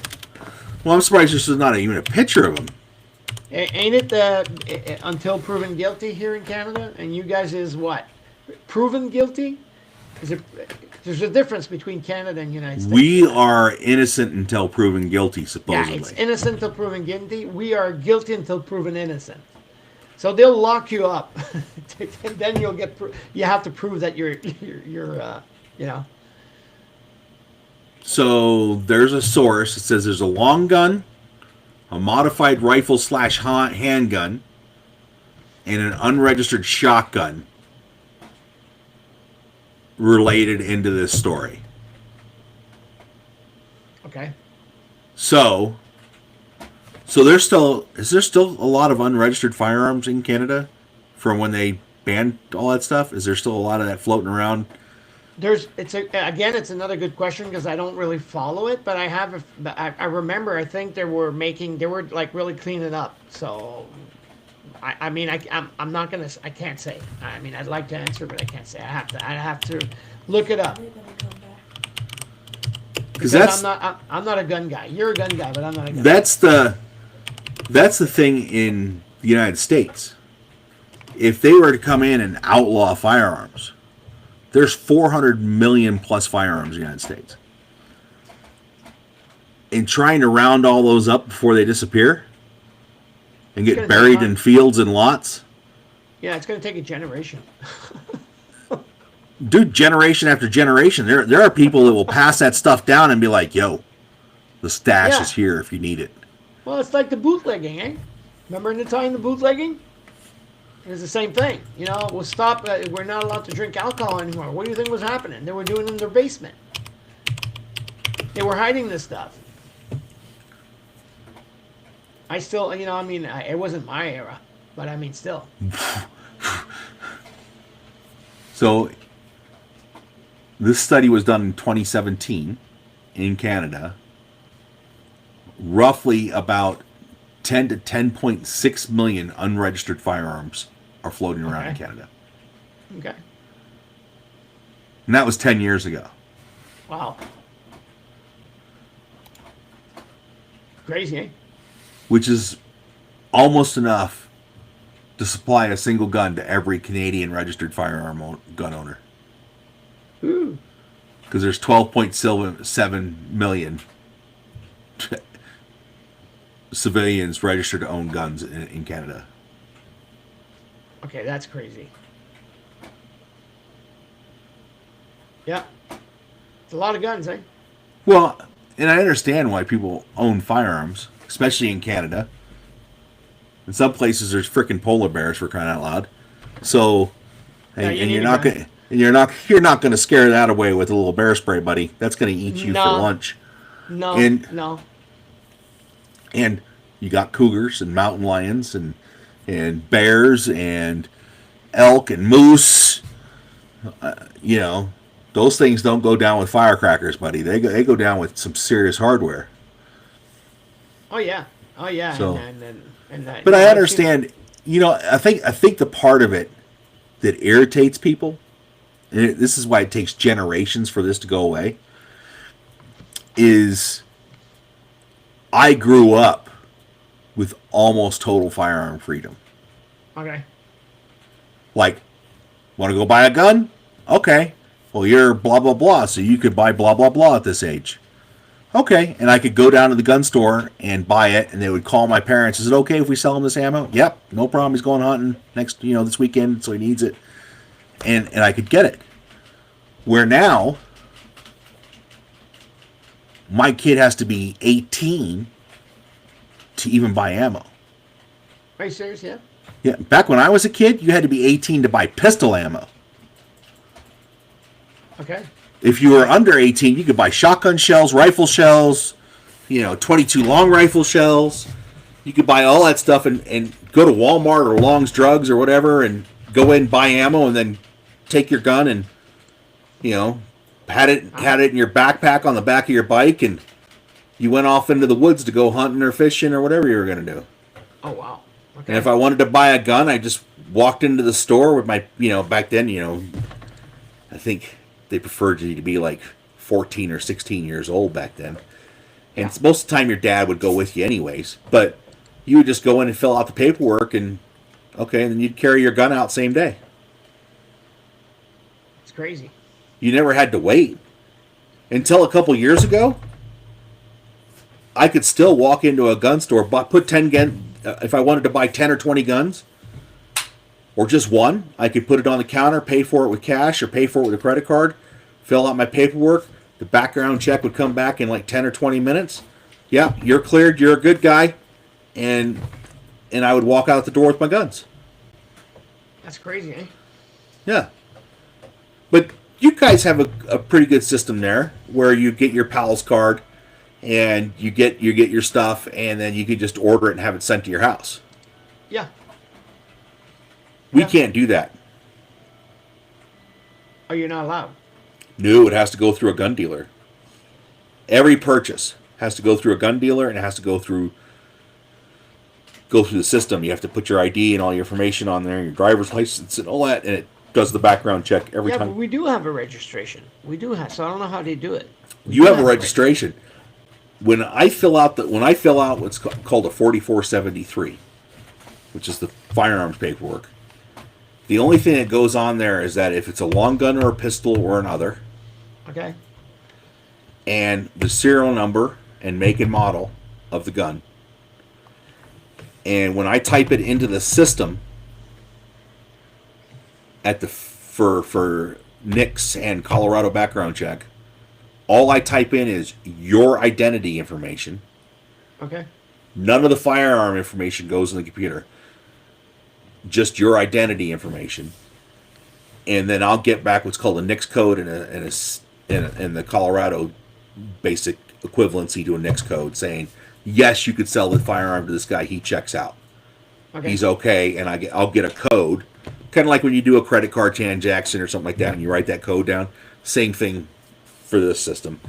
Well, I'm surprised this is not even a picture of them. Ain't it until proven guilty here in Canada? And you guys is what? Proven guilty? Is it? There's a difference between Canada and United States. We are innocent until proven guilty, Yeah, supposedly. it's innocent until proven guilty. We are guilty until proven innocent. So they'll lock you up, and then you'll get. You have to prove that you're you know. So there's a source. It says there's a long gun, a modified rifle / handgun, and an unregistered shotgun related into this story. Okay. So is there still a lot of unregistered firearms in Canada from when they banned all that stuff? Is there still a lot of that floating around? It's another good question because I don't really follow it, but I remember I think they were like really cleaning up. So I'm not gonna, I can't say. I mean, I'd like to answer, but I can't say. I have to look it up They're gonna come back. Because that's I'm not a gun guy. You're a gun guy, but I'm not a gun. that's the thing in the United States. If they were to come in and outlaw firearms, there's 400 million plus firearms in the United States. and trying to round all those up before they disappear and It's get gonna buried take in time. fields and lots. Yeah, it's going to take a generation. Dude, generation after generation, there are people that will pass that stuff down and be like, "Yo, the stash Yeah. is here if you need it." Well, it's like the bootlegging, eh? Remember in the time the bootlegging? It was the same thing. You know, we'll stop. We're not allowed to drink alcohol anymore. What do you think was happening? They were doing it in their basement. They were hiding this stuff. I still, you know, I mean, it wasn't my era, but I mean, still. So, this study was done in 2017 in Canada. Roughly about 10 to 10.6 million unregistered firearms are floating around in Okay. Canada. Okay. And that was 10 years ago. Wow. Crazy, eh? Which is almost enough to supply a single gun to every Canadian registered gun owner. Ooh. Because there's 12.7 million civilians registered to own guns in Canada. Okay, that's crazy. Yeah. It's a lot of guns, eh? Well, and I understand why people own firearms, especially in Canada. In some places, there's freaking polar bears for crying out loud. So, Yeah, and, you and need you're a not gun. going, and you're not going to scare that away with a little bear spray, buddy. That's going to eat you No. for lunch. No, And- no. And you got cougars and mountain lions and bears and elk and moose. You know, those things don't go down with firecrackers, buddy. They go down with some serious hardware. Oh yeah, oh yeah. So- And But you I know, I've understand. You know, I think the part of it that irritates people, and this is why it takes generations for this to go away, is I grew up with almost total firearm freedom. seen- Okay. Like, want to go buy a gun? Okay. Well, you're blah, blah, blah, so you could buy blah, blah, blah at this age. Okay. And I could go down to the gun store and buy it, and they would call my parents. Is it okay if we sell him this ammo? Yep. No problem. He's going hunting this weekend, so he needs it. And I could get it. Where now, my kid has to be 18 to even buy ammo. Are you serious? Yeah. Yeah, back when I was a kid, you had to be 18 to buy pistol ammo. Okay. If you were under 18, you could buy shotgun shells, rifle shells, 22 long rifle shells. You could buy all that stuff and go to Walmart or Long's Drugs or whatever and go in and buy ammo and then take your gun and, had it in your backpack on the back of your bike and you went off into the woods to go hunting or fishing or whatever you were going to do. Oh wow. Okay. And if I wanted to buy a gun, I just walked into the store with my, back then, I think they preferred you to be like 14 or 16 years old back then. And most of the time your dad would go with you anyways. But you would just go in and fill out the paperwork and, okay, and then you'd carry your gun out same day. It's crazy. You never had to wait. Until a couple years ago, I could still walk into a gun store, put 10 gun. If I wanted to buy 10 or 20 guns, or just one, I could put it on the counter, pay for it with cash, or pay for it with a credit card, fill out my paperwork. The background check would come back in like 10 or 20 minutes. Yeah, you're cleared. You're a good guy. And I would walk out the door with my guns. That's crazy, eh? Yeah. But you guys have a pretty good system there where you get your PALS card and you get your stuff and then you can just order it and have it sent to your house. Yeah. We Yeah. can't do that. Oh, you're not allowed. No, it has to go through a gun dealer. Every purchase has to go through a gun dealer and it has to go through the system. You have to put your ID and all your information on there, your driver's license and all that, and it does the background check every Yeah, time. but we do have a registration. We do have. So I don't know how they do it. We You do have a registration. When I fill out what's called a 4473, which is the firearms paperwork, the only thing that goes on there is that if it's a long gun or a pistol or another, Okay. and the serial number and make and model of the gun. And when I type it into the system at the for NICS and Colorado background check, all I type in is your identity information. Okay. None of the firearm information goes in the computer. Just your identity information. And then I'll get back what's called a NICS code and the Colorado basic equivalency to a NICS code saying, yes, you could sell the firearm to this guy. He checks out. Okay. He's okay. And I'll get a code. Kind of like when you do a credit card transaction or something like that and you write that code down. Same thing for this system.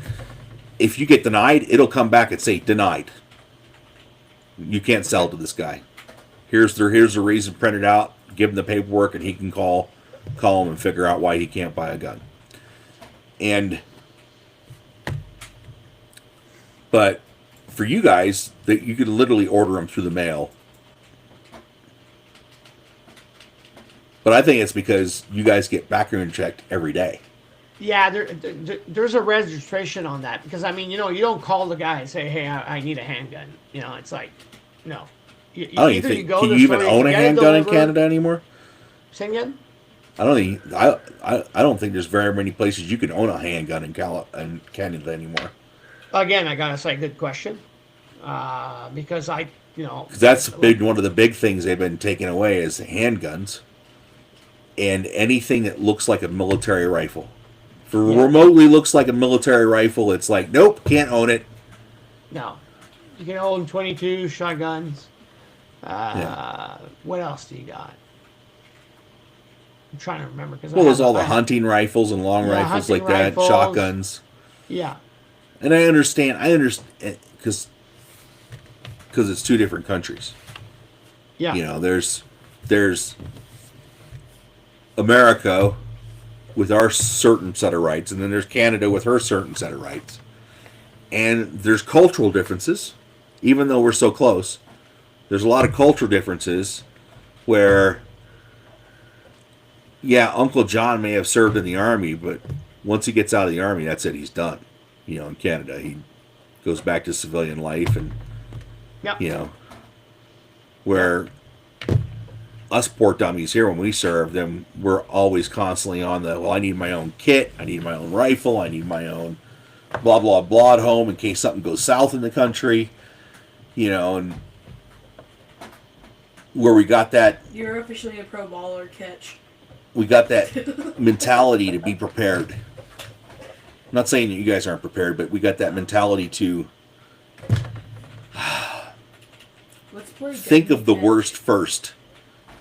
If you get denied, it'll come back and say denied. You can't sell to this guy. Here's the reason printed out. Give him the paperwork and he can call him and figure out why he can't buy a gun. But for you guys, that you could literally order them through the mail. But I think it's because you guys get background checked every day. Yeah, there's a registration on that because I mean, you don't call the guy and say, "Hey, I need a handgun." It's like, no. I don't even think. Can you even own a handgun in Canada anymore? Say again? I don't think there's very many places you can own a handgun in Canada anymore. Again, I gotta say, good question. Because because that's one of the big things they've been taking away is handguns and anything that looks like a military rifle. If it remotely looks like a military rifle, it's like, nope, can't own it. No, you can own 22 shotguns. What else do you got? I'm trying to remember there's all the hunting rifles and long rifles like that, shotguns. Yeah. And I understand because it's two different countries. Yeah. There's America with our certain set of rights, and then there's Canada with her certain set of rights. And there's cultural differences, even though we're so close. There's a lot of cultural differences where, Uncle John may have served in the army, but once he gets out of the army, that's it. He's done. In Canada, he goes back to civilian life, and where us poor dummies here, when we serve them, we're always constantly on I need my own kit, I need my own rifle, I need my own blah blah blah at home in case something goes south in the country, and where we got that. You're officially a pro baller, Catch. We got that mentality to be prepared. I'm not saying that you guys aren't prepared, but we got that mentality to think of the worst first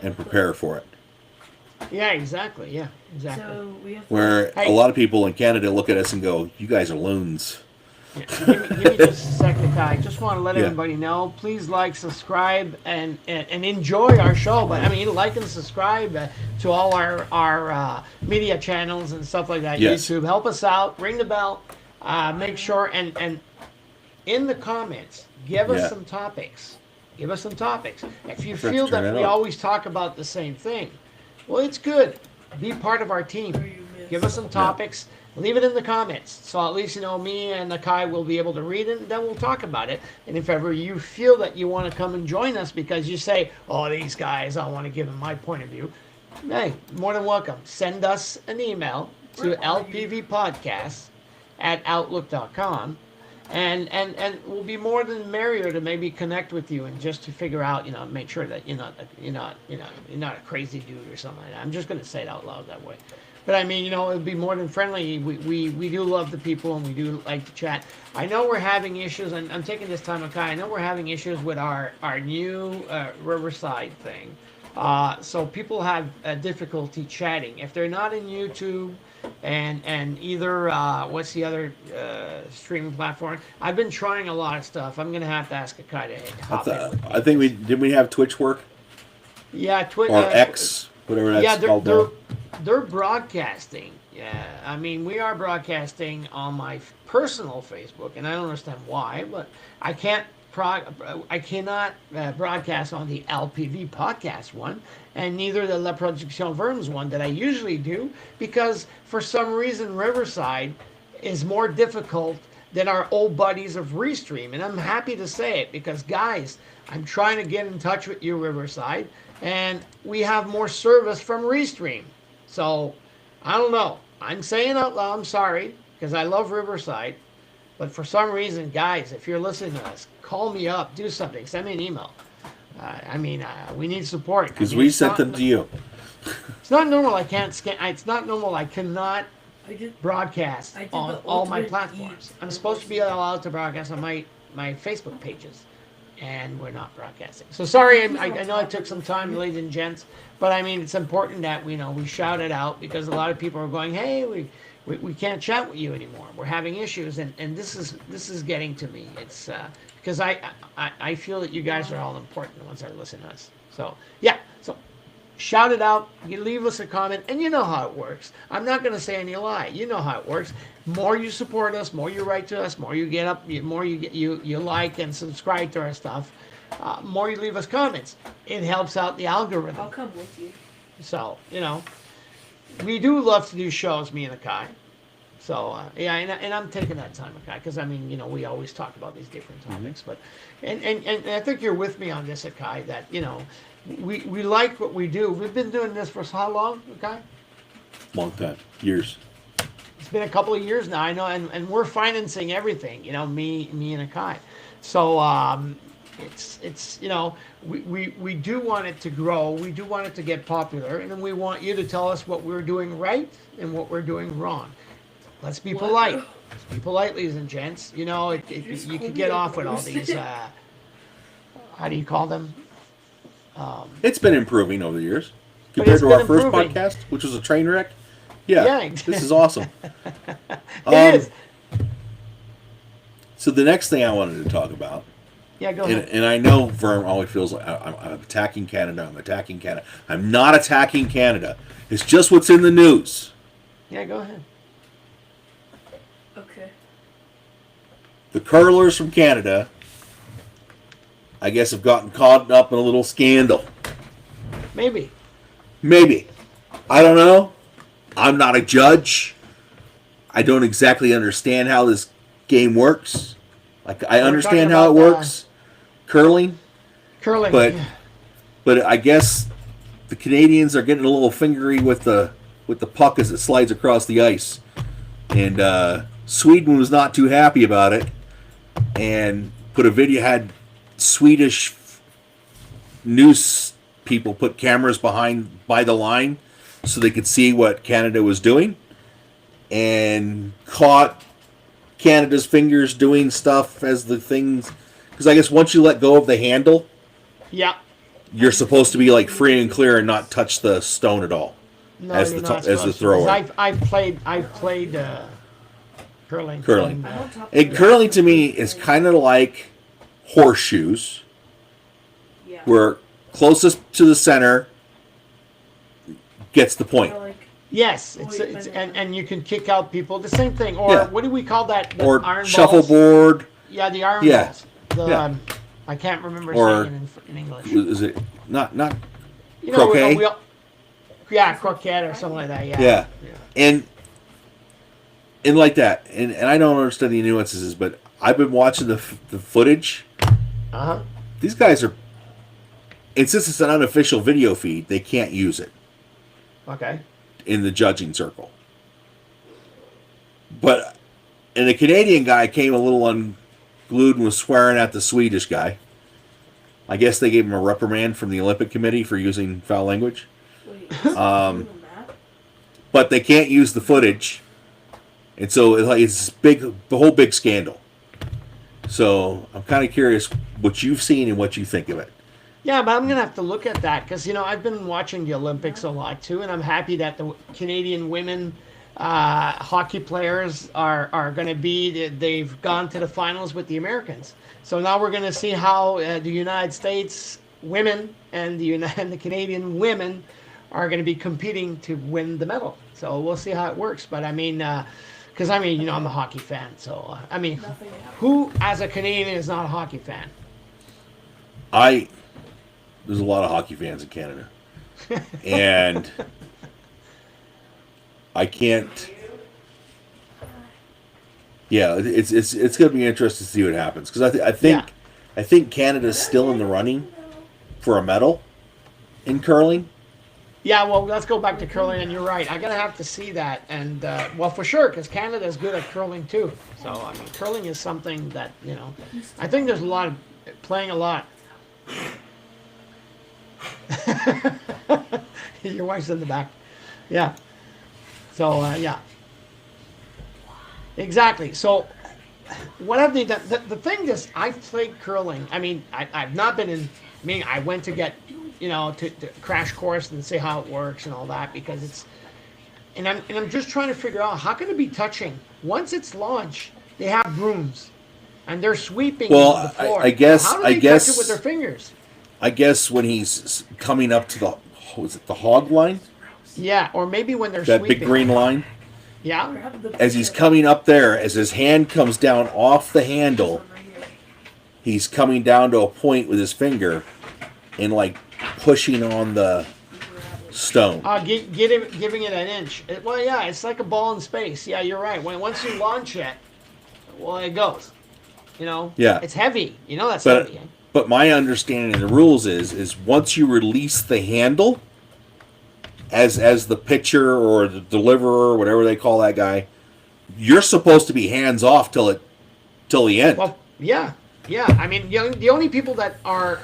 and prepare for it. Yeah, exactly. Yeah, exactly. So we have Where a lot of people in Canada look at us and go, "You guys are loons." Yeah, give me just a second, Kai. Just want to let everybody know. Please like, subscribe, and enjoy our show. But I mean, like and subscribe to all our media channels and stuff like that. Yes. YouTube, help us out. Ring the bell. Make sure and in the comments, give us some topics. Give us some topics. If you feel that we always talk about the same thing, well, it's good. Be part of our team. Give us some topics. Leave it in the comments. So at least, me and Nakai will be able to read it, and then we'll talk about it. And if ever you feel that you want to come and join us because you say, oh, these guys, I want to give them my point of view, hey, more than welcome. Send us an email to lpvpodcast@outlook.com. And we'll be more than merrier to maybe connect with you and just to figure out, make sure that you're not a crazy dude or something like that. I'm just going to say it out loud that way. But I mean, it'll be more than friendly. We do love the people and we do like to chat. I know we're having issues, and I'm taking this time, okay. I know we're having issues with our new Riverside thing. So people have difficulty chatting if they're not in YouTube and either what's the other streaming platform. I've been trying a lot of stuff. I'm gonna have to ask Akai to hop in with me. I think we have Twitch work. Yeah, Twitch or X, whatever that's called. They're broadcasting. Yeah, I mean, we are broadcasting on my personal Facebook, and I don't understand why, but I cannot broadcast on the LPV podcast one, and neither the La Production Verms one that I usually do, because for some reason Riverside is more difficult than our old buddies of Restream. And I'm happy to say it because, guys, I'm trying to get in touch with you, Riverside, and we have more service from Restream. So, I don't know. I'm saying out loud, I'm sorry, because I love Riverside. But for some reason, guys, if you're listening to us, call me up, do something, send me an email. We need support. Because we sent them to you. It's not normal. I can't scan. It's not normal. I cannot I did. broadcast I did on the all my ultimate platforms. eat I'm for supposed to be voices. allowed to broadcast on my Facebook pages, and we're not broadcasting. So sorry. I know I took some time, ladies and gents, but I mean it's important that we shout it out because a lot of people are going, hey, we can't chat with you anymore. We're having issues, and this is getting to me. It's because I feel that you guys are all important, the ones that are listening to us. So yeah, so shout it out. You leave us a comment, and you know how it works. I'm not going to say any lie. You know how it works. More you support us, more you write to us, more you get up, more you like and subscribe to our stuff. More you leave us comments. It helps out the algorithm. I'll come with you. So we do love to do shows, me and Akai. So yeah, and I'm taking that time, Akai, because I mean, we always talk about these different topics, but and I think you're with me on this, Akai, that we like what we do. We've been doing this for how long, Akai? Long time. Years. It's been a couple of years now, I know, and we're financing everything, me and Akai. So it's we do want it to grow, we do want it to get popular, and then we want you to tell us what we're doing right and what we're doing wrong. Let's be polite. Let's be polite, ladies and gents. You could get off with all these how do you call them? It's been improving over the years. But Compared it's to our been first improving. podcast, which was a train wreck. Yeah, Yeah, this is awesome. It is. So the next thing I wanted to talk about, Yeah, go ahead. and I know Vern always feels like I'm attacking Canada. I'm attacking Canada. I'm not attacking Canada. It's just what's in the news. Yeah, go ahead. Okay. The curlers from Canada, I guess, have gotten caught up in a little scandal. Maybe. Maybe. I don't know. I'm not a judge. I don't exactly understand how this game works. Like, I understand talking how it about, works. Curling. Curling. But but I guess the Canadians are getting a little fingery with the puck as it slides across the ice. And Sweden was not too happy about it and put a video, had Swedish news people put cameras by the line so they could see what Canada was doing, and caught Canada's fingers doing stuff as the things, because I guess once you let go of the handle, yeah. you're supposed to be like free and clear and not touch the stone at all. No, as you're the not to- as the supposed to, 'cause thrower. I've played curling. Curling. I don't top And curling to me is kind of like horseshoes, Yeah. where closest to the center gets the point. Or like Yes, Oh, it's yeah, and you can kick out people. The same thing, or Yeah. what do we call that? The Or iron balls? shuffleboard. Yeah, the iron Yeah. balls. The, Yeah. I can't remember Or- saying it in English. Is it not You know, croquet? Yeah, croquet or something like that. Yeah. Yeah. And like that, and I don't understand the nuances, but I've been watching the footage. Uh huh. These guys are, and since it's an unofficial video feed, they can't use it Okay. in the judging circle. But, and the Canadian guy came a little unglued and was swearing at the Swedish guy. I guess they gave him a reprimand from the Olympic Committee for using foul language. wait. Is on the map? But they can't use the footage, and so it's big, the whole big scandal. So I'm kind of curious what you've seen and what you think of it. Yeah, but I'm gonna have to look at that because I've been watching the Olympics a lot too, and I'm happy that the Canadian women hockey players are going to be. They've gone to the finals with the Americans. So now we're going to see how the United States women and the Canadian women are going to be competing to win the medal. So we'll see how it works. But I mean, because I'm a hockey fan. So Nothing happened. who as a Canadian is not a hockey fan? There's a lot of hockey fans in Canada, and Yeah, it's going to be interesting to see what happens because I think Canada's still in the running for a medal in curling. Yeah, well, let's go back to curling, and you're right. I'm gonna have to see that, and well, for sure, because Canada's good at curling too. So I mean, curling is something that I think there's a lot of playing a lot. Your wife's in the back. Yeah. So yeah. Exactly. So what have they done? The thing is, I've played curling. I mean, I've not been in. I mean, I went to get, to crash course and see how it works and all that because it's. And I'm just trying to figure out how can it be touching once it's launched. They have brooms, and they're sweeping the floor. I guess How do they touch it with their fingers? I guess when he's coming up to the hog line. Yeah, or maybe when they're that sweeping. big green line. Yeah. As he's coming up there, as his hand comes down off the handle, he's coming down to a point with his finger and like pushing on the stone. Giving it an inch. Well, yeah, it's like a ball in space. Yeah, you're right. Once you launch it, well, it goes. Yeah. It's heavy. That's heavy. Eh? But my understanding of the rules is once you release the handle, as the pitcher or the deliverer, whatever they call that guy, you're supposed to be hands off till the end. Well, yeah. I mean, the only people that are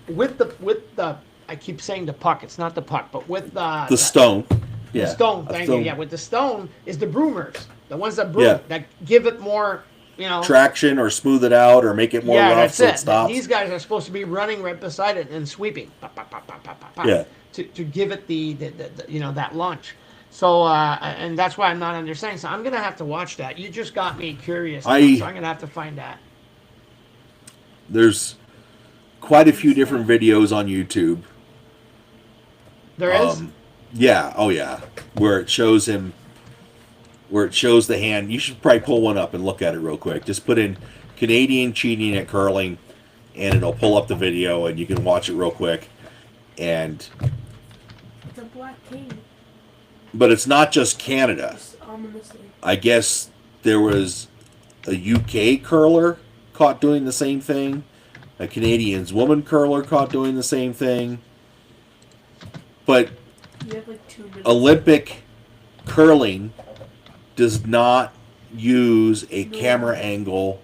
with the I keep saying the puck. It's not the puck, but with the stone. Yeah. The stone. Thank you. Yeah, with the stone is the broomers, the ones that broom that give it more. Traction or smooth it out or make it more rough so it stops. These guys are supposed to be running right beside it and sweeping. Yeah. To give it the that launch. So and that's why I'm not understanding. So I'm gonna have to watch that. You just got me curious. So I'm gonna have to find that. There's quite a few different videos on YouTube. There is? Yeah. Oh yeah. Where it shows the hand. You should probably pull one up and look at it real quick. Just put in Canadian cheating at curling, and it'll pull up the video, and you can watch it real quick. And It's a black king. but it's not just Canada. Just ominously. I guess there was a UK curler caught doing the same thing. A Canadian woman curler caught doing the same thing. But You have like 2 minutes. Olympic curling does not use a camera angle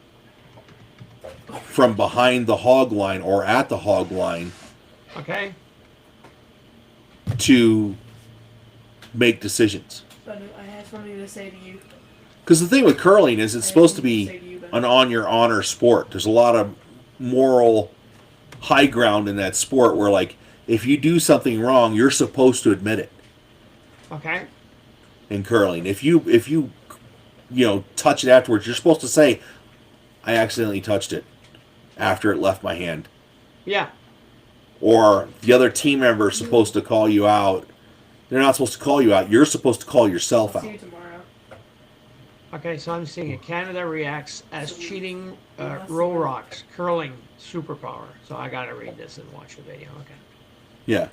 from behind the hog line or at the hog line Okay. to make decisions. But I have something to say to you. Because the thing with curling is it's supposed to be an on your honor sport. There's a lot of moral high ground in that sport where, like, if you do something wrong, you're supposed to admit it. Okay. In curling, if you touch it afterwards, you're supposed to say, "I accidentally touched it after it left my hand." Yeah. Or the other team member is supposed to call you out. They're not supposed to call you out. You're supposed to call yourself See you out. tomorrow. Okay, so I'm seeing it. Canada reacts as cheating roll rocks, curling superpower. So I gotta read this and watch the video. Okay. Yeah,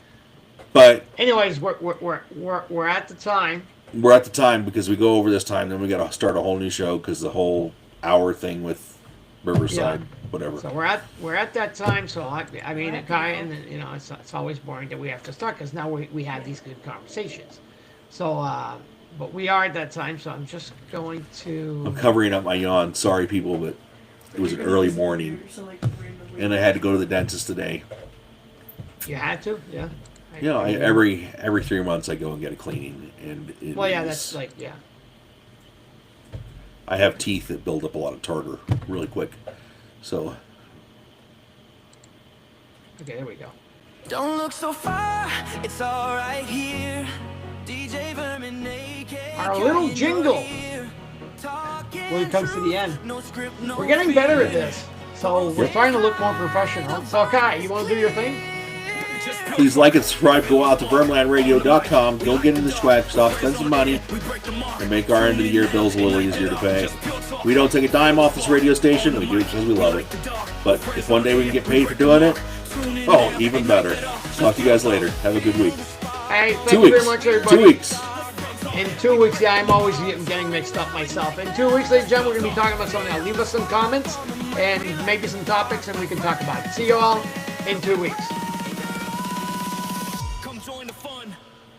but Anyways, we're at the time. we're at the time because we go over this time, then we got to start a whole new show because the whole hour thing with Riverside, whatever. So we're at that time. So I mean, it kind of, it's always boring that we have to start because now we have these good conversations. So but we are at that time. So I'm just going to. I'm covering up my yawn. Sorry, people, but it was an early morning, So, like, randomly. and I had to go to the dentist today. You had to, yeah. Every 3 months I go and get a cleaning, and Well, yeah, that's like yeah. I have teeth that build up a lot of tartar really quick, so Okay, there we go. Don't look so far, it's all right here. DJ Vermin, AK, Our little jingle. When it comes to the end. We're getting better at this. So we're trying to look more professional. So Kai, you want to do your thing? please like and subscribe. Go out to vermlandradio.com. Go get in the swag shop, spend some money, and make our end of the year bills a little easier to pay. We don't take a dime off this radio station. We do it because we love it. But if one day we can get paid for doing it, oh, even better. Talk to you guys later. Have a good week. Hey, thank 2 you weeks. very much, everybody. 2 weeks. In 2 weeks, yeah, I'm always getting mixed up myself. In 2 weeks, ladies and gentlemen, we're going to be talking about something else. Leave us some comments and maybe some topics, and we can talk about it. See you all in 2 weeks.